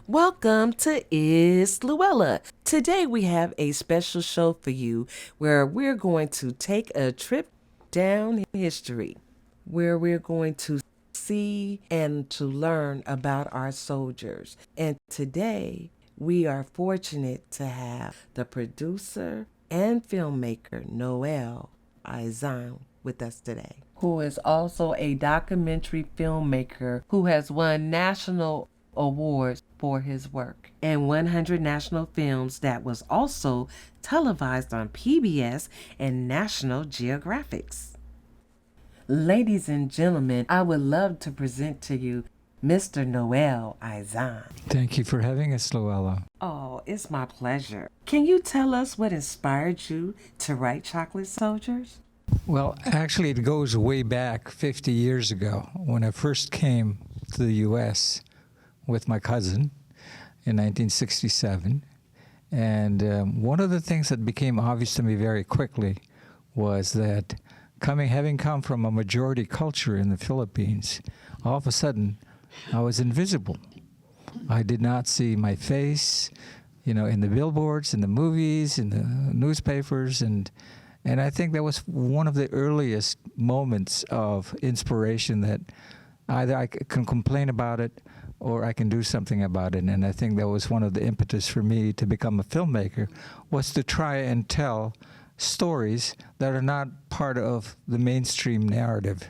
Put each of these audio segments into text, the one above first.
Welcome to Is Luella. Today we have a special show for you where we're going to take a trip down history, where we're going to see and to learn about our soldiers. And today we are fortunate to have the producer and filmmaker Noel Izon with us today, who is also a documentary filmmaker who has won national awards for his work and 100 national films that was also televised on PBS and National Geographics. Ladies and gentlemen, I would love to present to you Mr. Noel Izon. Thank you for having us, Luella. Oh, it's my pleasure. Can you tell us what inspired you to write Chocolate Soldiers? Well, actually, it goes way back 50 years ago when I first came to the U.S. with my cousin in 1967. And one of the things that became obvious to me very quickly was that having come from a majority culture in the Philippines, all of a sudden I was invisible. I did not see my face, in the billboards, in the movies, in the newspapers, and I think that was one of the earliest moments of inspiration that either I can complain about it or I can do something about it. And I think that was one of the impetus for me to become a filmmaker, was to try and tell stories that are not part of the mainstream narrative.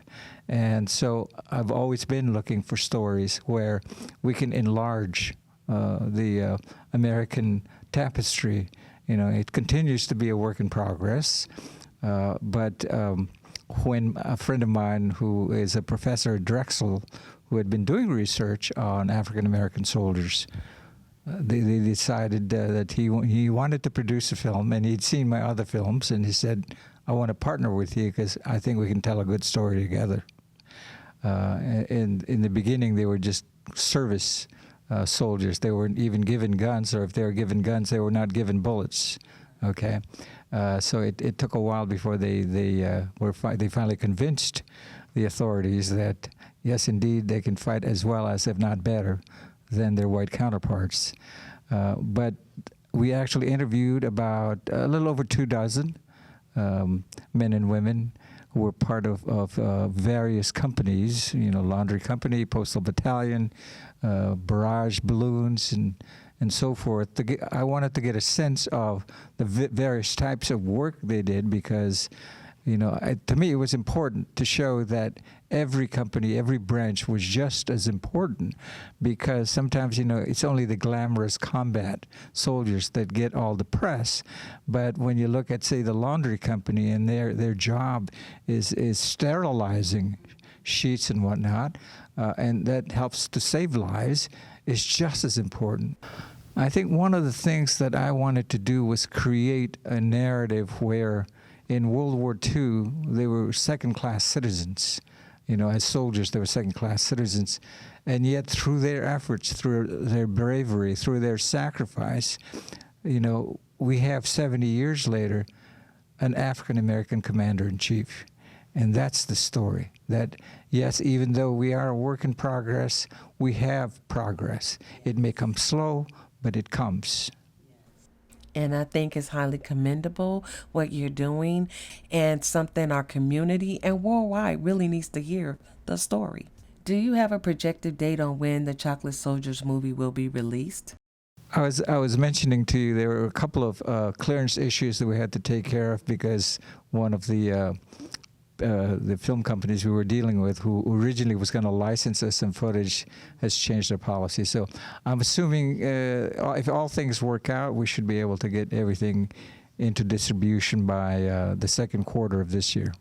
And so I've always been looking for stories where we can enlarge the American tapestry. It continues to be a work in progress, but when a friend of mine who is a professor at Drexel, who had been doing research on African American soldiers, they decided that he wanted to produce a film, and he'd seen my other films, and he said, "I want to partner with you because I think we can tell a good story together." In the beginning, they were just service soldiers. They weren't even given guns, or if they were given guns, they were not given bullets. Okay, so it took a while before they finally convinced the authorities that yes, indeed, they can fight as well as, if not better, than their white counterparts. But we actually interviewed about a little over 24 men and women who were part of various companies, laundry company, postal battalion, barrage balloons, and so forth. I wanted to get a sense of the various types of work they did because, to me it was important to show that every company, every branch was just as important, because sometimes, it's only the glamorous combat soldiers that get all the press. But when you look at, say, the laundry company, and their job is sterilizing sheets and whatnot, and that helps to save lives, is just as important. I think one of the things that I wanted to do was create a narrative where in World War II, they were second-class citizens. As soldiers, they were second-class citizens. And yet, through their efforts, through their bravery, through their sacrifice, we have 70 years later an African-American commander-in-chief. And that's the story. That, yes, even though we are a work in progress, we have progress. It may come slow, but it comes. And I think it's highly commendable what you're doing, and something our community and worldwide really needs to hear the story. Do you have a projected date on when the Chocolate Soldiers movie will be released? I was mentioning to you there were a couple of clearance issues that we had to take care of because one of the film companies we were dealing with, who originally was going to license us some footage, has changed their policy. So I'm assuming if all things work out, we should be able to get everything into distribution by the second quarter of this year.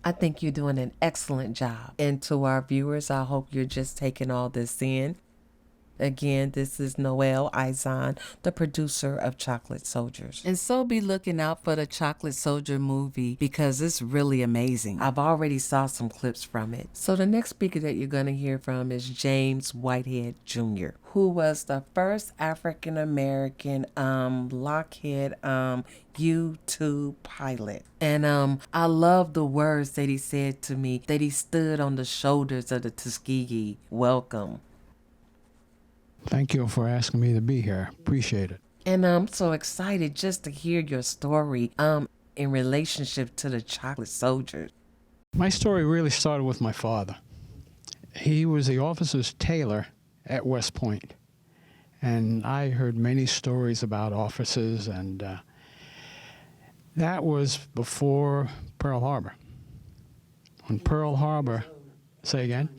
I think you're doing an excellent job. And to our viewers, I hope you're just taking all this in. Again, this is Noel Izon, the producer of Chocolate Soldiers. And so be looking out for the Chocolate Soldier movie because it's really amazing. I've already saw some clips from it. So the next speaker that you're going to hear from is James Whitehead Jr., who was the first African-American Lockheed U-2 pilot. And I love the words that he said to me, that he stood on the shoulders of the Tuskegee. Welcome. Thank you for asking me to be here. Appreciate it. And I'm so excited just to hear your story in relationship to the chocolate soldiers. My story really started with my father. He was the officer's tailor at West Point. And I heard many stories about officers, and that was before Pearl Harbor. When Pearl Harbor, say again?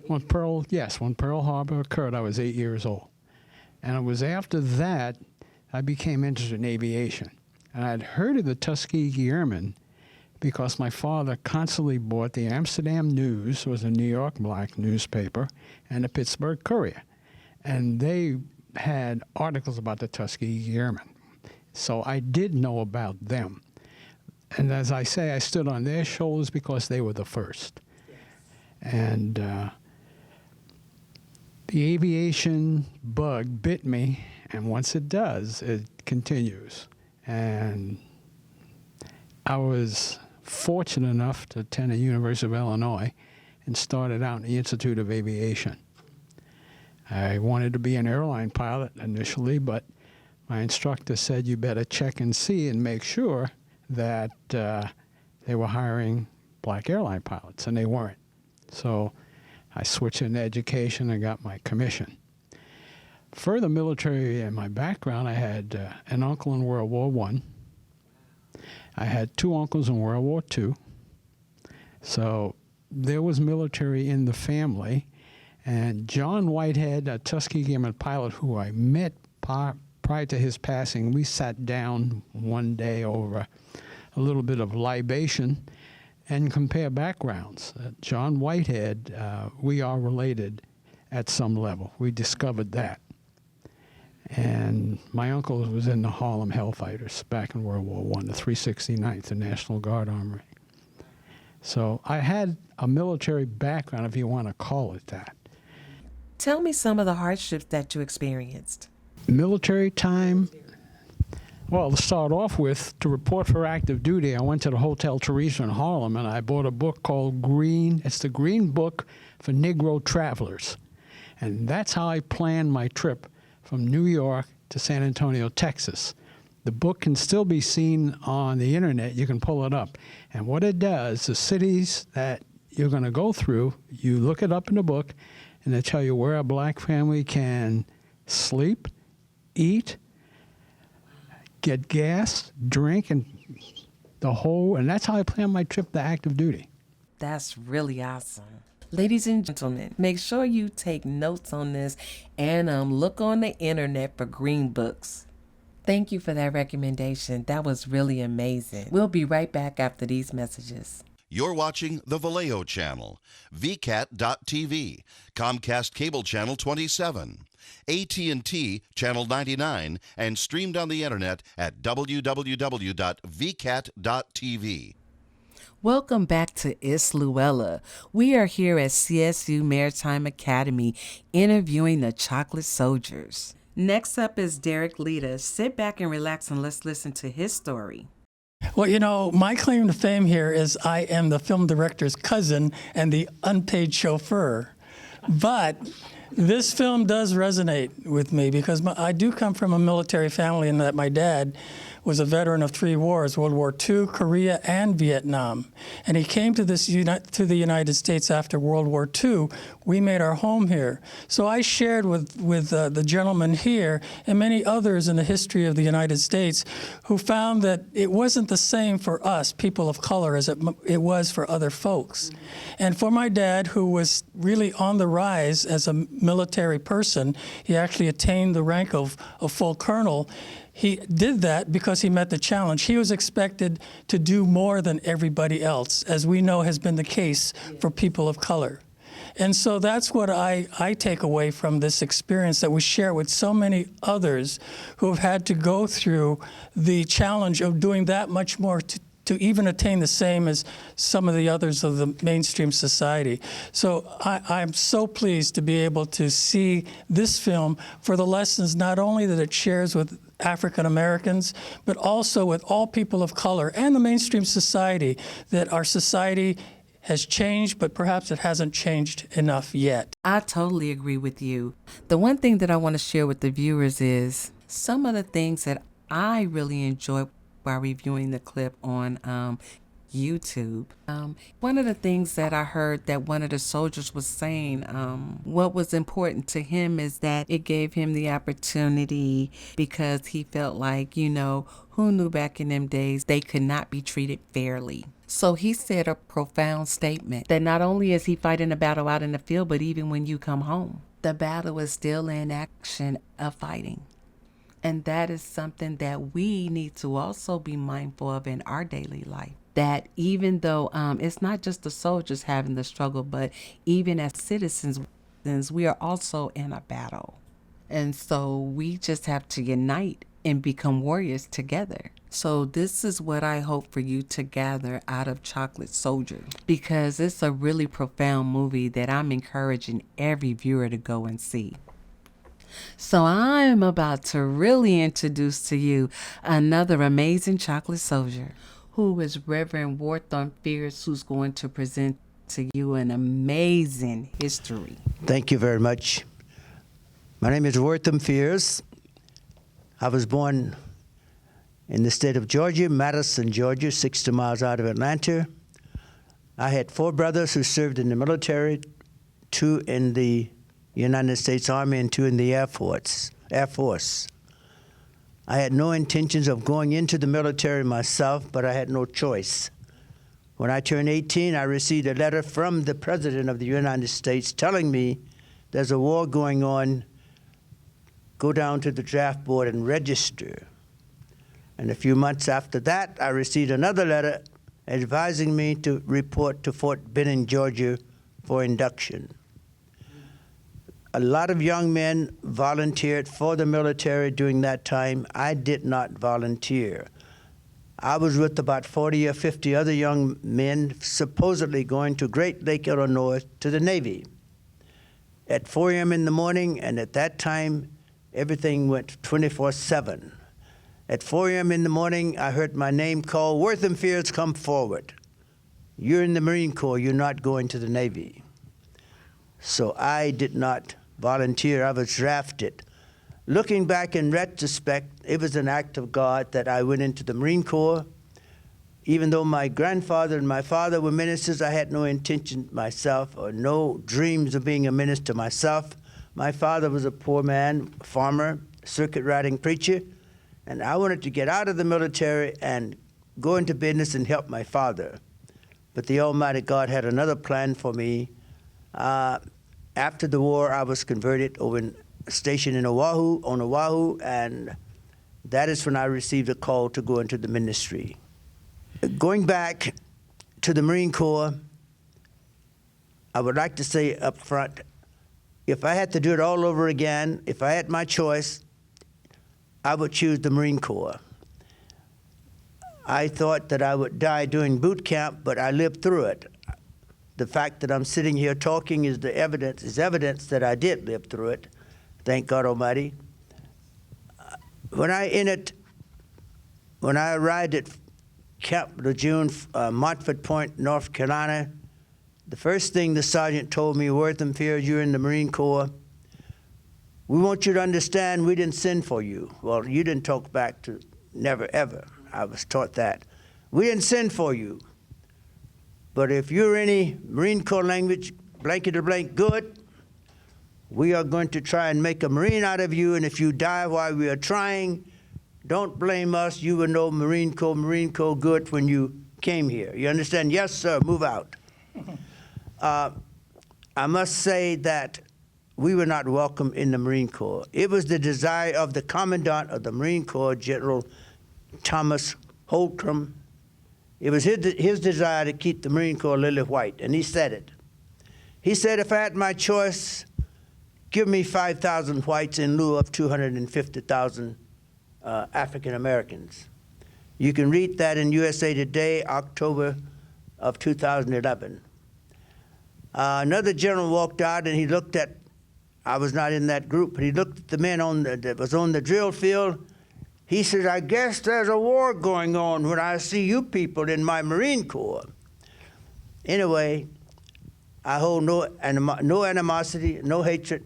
When Pearl Harbor occurred, I was 8 years old. And it was after that I became interested in aviation. And I'd heard of the Tuskegee Airmen because my father constantly bought the Amsterdam News, was a New York black newspaper, and the Pittsburgh Courier. And they had articles about the Tuskegee Airmen. So I did know about them. And as I say, I stood on their shoulders because they were the first. Yes. And the aviation bug bit me, and once it does, it continues. And I was fortunate enough to attend the University of Illinois and started out in the Institute of Aviation. I wanted to be an airline pilot initially, but my instructor said you better check and see and make sure that they were hiring black airline pilots, and they weren't. So I switched into education and got my commission. Further military in my background, I had an uncle in World War I. I had two uncles in World War II. So there was military in the family. And John Whitehead, a Tuskegee Airman pilot who I met prior to his passing, we sat down one day over a little bit of libation and compare backgrounds. John Whitehead, we are related at some level. We discovered that. And my uncle was in the Harlem Hellfighters back in World War I, the 369th, the National Guard Armory. So I had a military background, if you want to call it that. Tell me some of the hardships that you experienced. Military time, well, to start off with, to report for active duty, I went to the Hotel Teresa in Harlem, and I bought a book called it's the Green Book for Negro Travelers. And that's how I planned my trip from New York to San Antonio, Texas. The book can still be seen on the internet. You can pull it up. And what it does, the cities that you're going to go through, you look it up in the book, and they tell you where a black family can sleep, eat, get gas, drink, and and that's how I planned my trip to active duty. That's really awesome. Ladies and gentlemen, make sure you take notes on this and look on the internet for green books. Thank you for that recommendation. That was really amazing. We'll be right back after these messages. You're watching the Vallejo channel, VCAT.TV, Comcast Cable Channel 27, AT&T Channel 99, and streamed on the internet at www.vcat.tv. Welcome back to It's Luella. We are here at CSU Maritime Academy interviewing the chocolate soldiers. Next up is Derek Lita. Sit back and relax and let's listen to his story. Well, you know, my claim to fame here is I am the film director's cousin and the unpaid chauffeur. But this film does resonate with me because I do come from a military family in that my dad was a veteran of 3 wars, World War II, Korea, and Vietnam. And he came to the United States after World War II. We made our home here. So I shared with the gentleman here and many others in the history of the United States who found that it wasn't the same for us, people of color, as it was for other folks. And for my dad, who was really on the rise as a military person, he actually attained the rank of full colonel. He did that because he met the challenge. He was expected to do more than everybody else, as we know has been the case for people of color. And so that's what I take away from this experience that we share with so many others who have had to go through the challenge of doing that much more to even attain the same as some of the others of the mainstream society. So I'm so pleased to be able to see this film for the lessons not only that it shares with African Americans, but also with all people of color and the mainstream society, that our society has changed, but perhaps it hasn't changed enough yet. I totally agree with you. The one thing that I want to share with the viewers is some of the things that I really enjoyed while reviewing the clip on YouTube. One of the things that I heard that one of the soldiers was saying, what was important to him is that it gave him the opportunity because he felt like, who knew back in them days they could not be treated fairly. So he said a profound statement that not only is he fighting a battle out in the field, but even when you come home, the battle is still in action of fighting. And that is something that we need to also be mindful of in our daily life. That even though it's not just the soldiers having the struggle, but even as citizens, we are also in a battle. And so we just have to unite and become warriors together. So this is what I hope for you to gather out of Chocolate Soldier, because it's a really profound movie that I'm encouraging every viewer to go and see. So I'm about to really introduce to you another amazing Chocolate Soldier, who is Reverend Wortham Fears, who's going to present to you an amazing history. Thank you very much. My name is Wortham Fears. I was born in the state of Georgia, Madison, Georgia, 60 miles out of Atlanta. I had 4 brothers who served in the military, 2 in the United States Army and 2 in the Air Force. I had no intentions of going into the military myself, but I had no choice. When I turned 18, I received a letter from the President of the United States telling me there's a war going on, go down to the draft board and register. And a few months after that, I received another letter advising me to report to Fort Benning, Georgia for induction. A lot of young men volunteered for the military during that time. I did not volunteer. I was with about 40 or 50 other young men supposedly going to Great Lake, Illinois, to the Navy at 4 a.m. in the morning, and at that time, everything went 24/7. At 4 a.m. in the morning, I heard my name called, Wortham Fears, come forward. You're in the Marine Corps, you're not going to the Navy. So I did not volunteer, I was drafted. Looking back in retrospect, it was an act of God that I went into the Marine Corps. Even though my grandfather and my father were ministers, I had no intention myself or no dreams of being a minister myself. My father was a poor man, farmer, circuit riding preacher, and I wanted to get out of the military and go into business and help my father. But the Almighty God had another plan for me. After the war, I was converted over stationed in Oahu, and that is when I received a call to go into the ministry. Going back to the Marine Corps, I would like to say up front, if I had to do it all over again, if I had my choice, I would choose the Marine Corps. I thought that I would die doing boot camp, but I lived through it. The fact that I'm sitting here talking is evidence that I did live through it. Thank God Almighty. When I arrived at Camp Lejeune, Montford Point, North Carolina, the first thing the sergeant told me, Wortham Fears, you're in the Marine Corps. We want you to understand we didn't send for you. Well, you didn't talk back to never, ever. I was taught that. We didn't send for you. But if you're any Marine Corps language, blanket to blank good, we are going to try and make a Marine out of you, and if you die while we are trying, don't blame us. You were no Marine Corps good when you came here. You understand? Yes, sir, move out. I must say that we were not welcome in the Marine Corps. It was the desire of the Commandant of the Marine Corps, General Thomas Holcomb. It was his desire to keep the Marine Corps lily white, and he said it. He said, if I had my choice, give me 5,000 whites in lieu of 250,000 African Americans. You can read that in USA Today, October of 2011. Another general walked out and he looked at, I was not in that group, but he looked at the men that was on the drill field. He said, I guess there's a war going on when I see you people in my Marine Corps. Anyway, I hold no animosity, no hatred,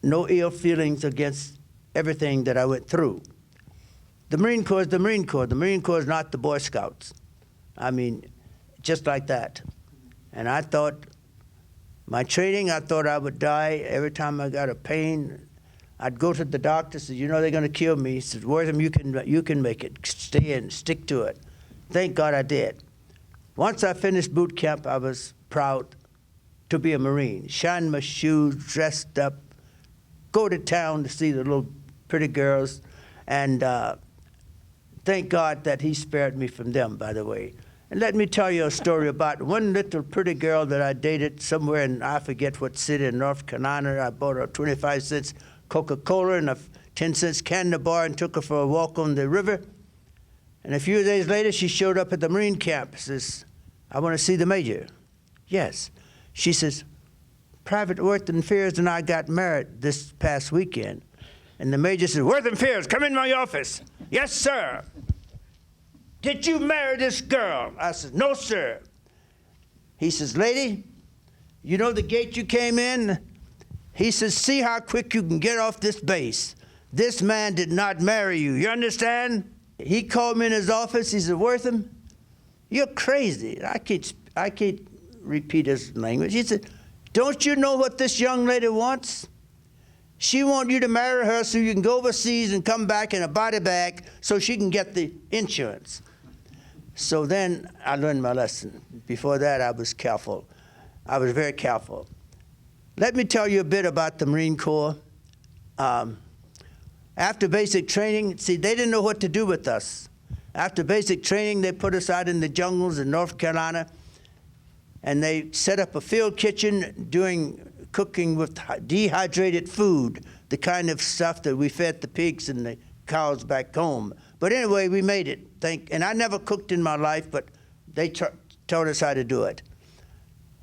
no ill feelings against everything that I went through. The Marine Corps is the Marine Corps. The Marine Corps is not the Boy Scouts. I mean, just like that. And I thought, my training, I thought I would die. Every time I got a pain, I'd go to the doctor, say, you know they're going to kill me. He said, Wortham, you can make it. Stay in, stick to it. Thank God I did. Once I finished boot camp, I was proud to be a Marine. Shine my shoes, dressed up, go to town to see the little pretty girls, and thank God that he spared me from them, by the way. And let me tell you a story about one little pretty girl that I dated somewhere in, I forget what city in North Carolina. I bought her 25 cents Coca-Cola and a 10 cents candy bar and took her for a walk on the river. And a few days later, she showed up at the Marine camp. Says, I want to see the major. Yes. She says, Private Wortham Fears and I got married this past weekend. And the major says, Wortham Fears, come in my office. Yes, sir. Did you marry this girl? I said, no, sir. He says, lady, you know the gate you came in? He says, see how quick you can get off this base. This man did not marry you. You understand? He called me in his office. He said, Wortham, you're crazy. I can't repeat his language. He said, don't you know what this young lady wants? She wants you to marry her so you can go overseas and come back in a body bag so she can get the insurance. So then I learned my lesson. Before that, I was careful. I was very careful. Let me tell you a bit about the Marine Corps. After basic training, see, they didn't know what to do with us. After basic training, they put us out in the jungles in North Carolina, and they set up a field kitchen doing cooking with dehydrated food, the kind of stuff that we fed the pigs and the cows back home. But anyway, we made it. And I never cooked in my life, but they taught us how to do it.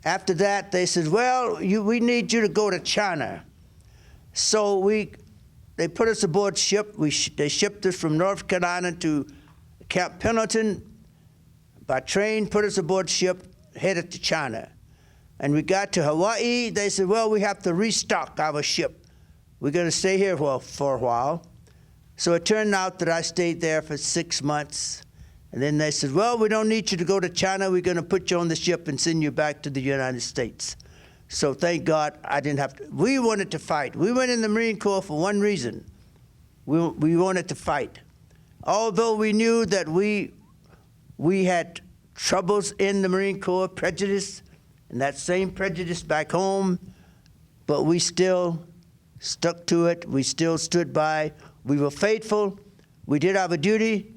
After that, they said, well, we need you to go to China. So they put us aboard ship. They shipped us from North Carolina to Camp Pendleton by train, put us aboard ship, headed to China. And we got to Hawaii. They said, well, we have to restock our ship. We're going to stay here for a while. So it turned out that I stayed there for 6 months. And then they said, well, we don't need you to go to China. We're going to put you on the ship and send you back to the United States. So thank God I didn't have to. We wanted to fight. We went in the Marine Corps for one reason. We wanted to fight. Although we knew that we had troubles in the Marine Corps, prejudice, and that same prejudice back home, but we still stuck to it. We still stood by. We were faithful. We did our duty.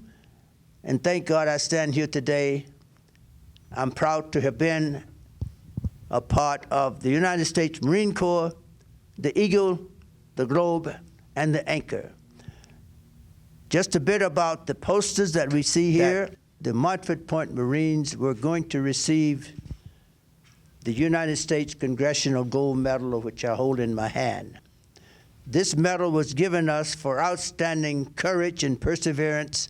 And thank God I stand here today. I'm proud to have been a part of the United States Marine Corps, the Eagle, the Globe, and the Anchor. Just a bit about the posters that we see here. The Montford Point Marines were going to receive the United States Congressional Gold Medal, of which I hold in my hand. This medal was given us for outstanding courage and perseverance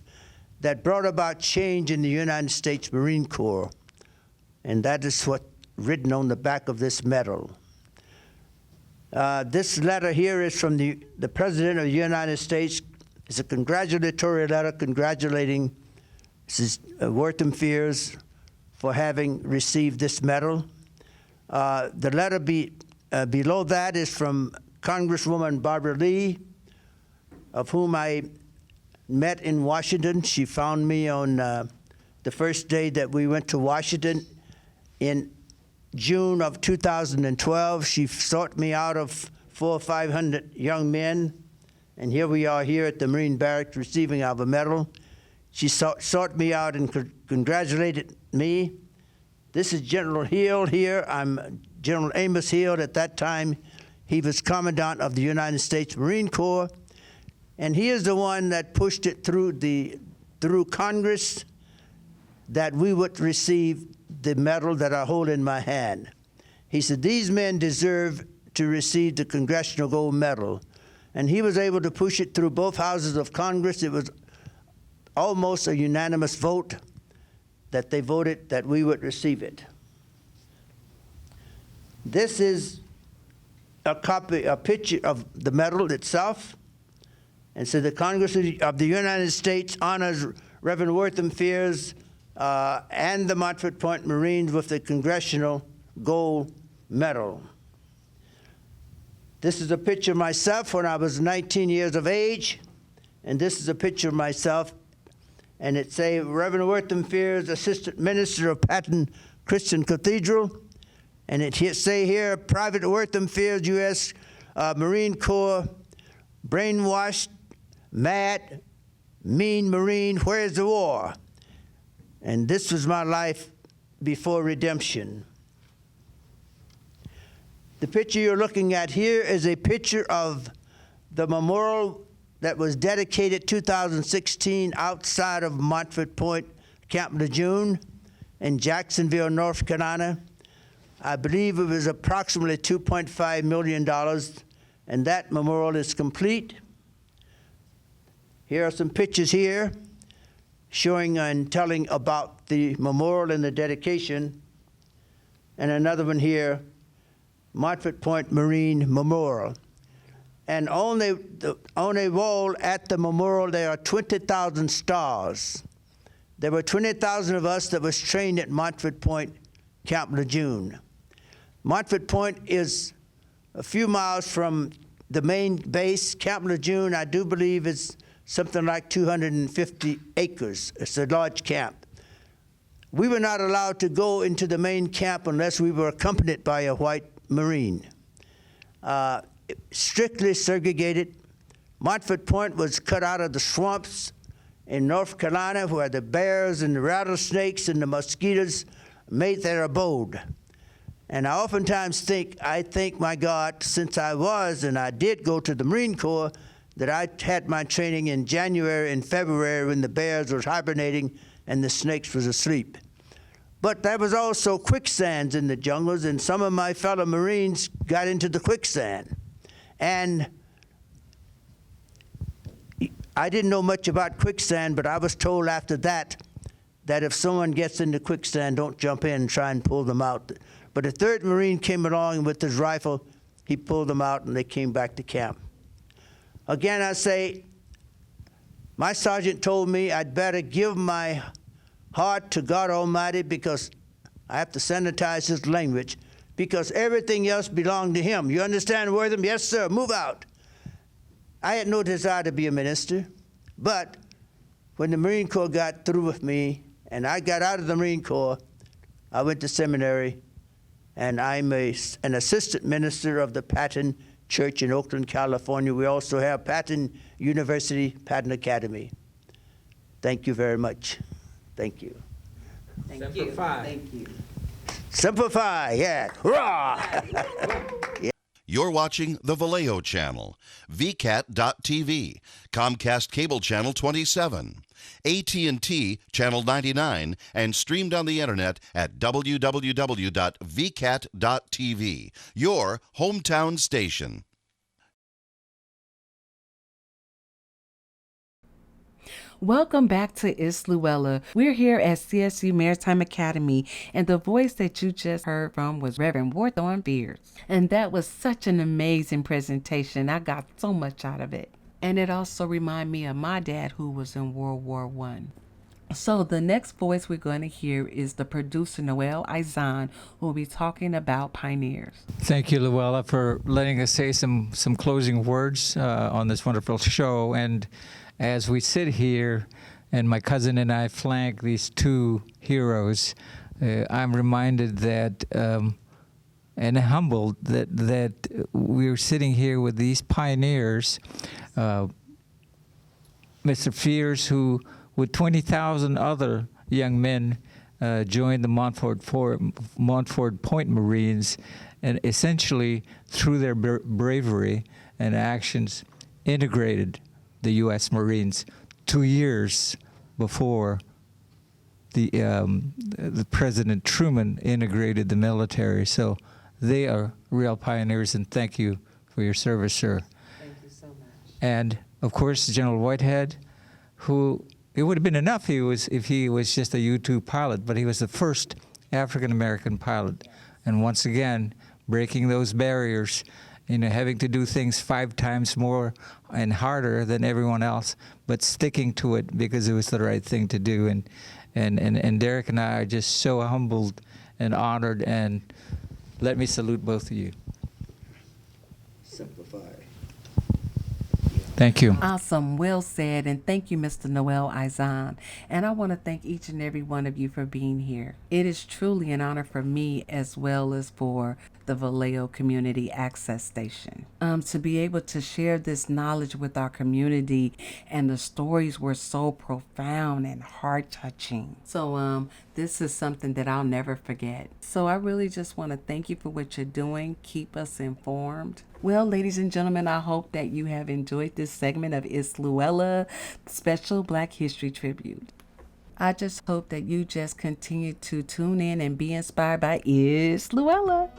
that brought about change in the United States Marine Corps. And that is what's written on the back of this medal. This letter here is from the President of the United States. It's a congratulatory letter congratulating Wortham Fears for having received this medal. The letter below that is from Congresswoman Barbara Lee, of whom I met in Washington. She found me on the first day that we went to Washington in June of 2012. She sought me out of 400 or 500 young men, and here we are here at the Marine Barracks receiving our medal. She sought me out and congratulated me. This is General Hill here. I'm General Amos Hill. At that time, he was Commandant of the United States Marine Corps, and he is the one that pushed it through Congress that we would receive the medal that I hold in my hand. He said, these men deserve to receive the Congressional Gold Medal. And he was able to push it through both houses of Congress. It was almost a unanimous vote that they voted that we would receive it. This is a picture of the medal itself. And so the Congress of the United States honors Reverend Wortham Fears and the Montford Point Marines with the Congressional Gold Medal. This is a picture of myself when I was 19 years of age, and this is a picture of myself, and it says Reverend Wortham Fears, Assistant Minister of Patton Christian Cathedral, and it say here, Private Wortham Fears, U.S. Marine Corps, brainwashed, mad, mean Marine, where's the war? And this was my life before redemption. The picture you're looking at here is a picture of the memorial that was dedicated 2016 outside of Montford Point, Camp Lejeune in Jacksonville, North Carolina. I believe it was approximately $2.5 million, and that memorial is complete. Here are some pictures here showing and telling about the memorial and the dedication, and another one here, Montford Point Marine Memorial. And on a wall at the memorial, there are 20,000 stars. There were 20,000 of us that was trained at Montford Point, Camp Lejeune. Montford Point is a few miles from the main base. Camp Lejeune, I do believe, is something like 250 acres. It's a large camp. We were not allowed to go into the main camp unless we were accompanied by a white Marine. Strictly segregated. Montford Point was cut out of the swamps in North Carolina where the bears and the rattlesnakes and the mosquitoes made their abode. And I oftentimes think, my God, since I was and I did go to the Marine Corps, that I had my training in January and February when the bears was hibernating and the snakes was asleep. But there was also quicksands in the jungles, and some of my fellow Marines got into the quicksand. And I didn't know much about quicksand, but I was told after that if someone gets into quicksand, don't jump in and try and pull them out. But a third Marine came along, and with his rifle, he pulled them out, and they came back to camp. Again, I say, my sergeant told me I'd better give my heart to God Almighty because I have to sanitize his language, because everything else belonged to him. You understand, Wortham? Yes, sir, move out. I had no desire to be a minister, but when the Marine Corps got through with me and I got out of the Marine Corps, I went to seminary, and I'm an assistant minister of the Patton Church in Oakland, California. We also have Patton University, Patton Academy. Thank you very much. Thank you. Simplify. Thank you. Simplify, yeah. Hurrah! You're watching the Vallejo channel, vcat.tv, Comcast Cable Channel 27, AT&T Channel 99, and streamed on the internet at www.vcat.tv, your hometown station. Welcome back to It's Luella. We're here at CSU Martime Academy, and the voice that you just heard from was Reverend Wortham Fears. And that was such an amazing presentation. I got so much out of it. And it also reminded me of my dad, who was in World War I. So the next voice we're going to hear is the producer, Noel Izon, who will be talking about pioneers. Thank you, Luella, for letting us say some closing words on this wonderful show. And as we sit here and my cousin and I flank these two heroes, I'm reminded that and humbled that we're sitting here with these pioneers, Mr. Fears, who with 20,000 other young men joined the Montford Point Marines, and essentially through their bravery and actions integrated the U.S. Marines 2 years before the President Truman integrated the military. So they are real pioneers, and thank you for your service, sir. Thank you so much. And of course, General Whitehead, who it would have been enough if he was just a U-2 pilot, but he was the first African-American pilot. And once again, breaking those barriers, having to do things 5 times more and harder than everyone else, but sticking to it because it was the right thing to do. And Derek and I are just so humbled and honored, and let me salute both of you. Simplify. Thank you. Awesome. Well said. And thank you, Mr. Noel Izon. And I want to thank each and every one of you for being here. It is truly an honor for me as well as for the Vallejo Community Access Station to be able to share this knowledge with our community. And the stories were so profound and heart-touching. So this is something that I'll never forget. So I really just want to thank you for what you're doing. Keep us informed. Well, ladies and gentlemen, I hope that you have enjoyed this segment of It's Luella Special Black History Tribute. I just hope that you just continue to tune in and be inspired by It's Luella.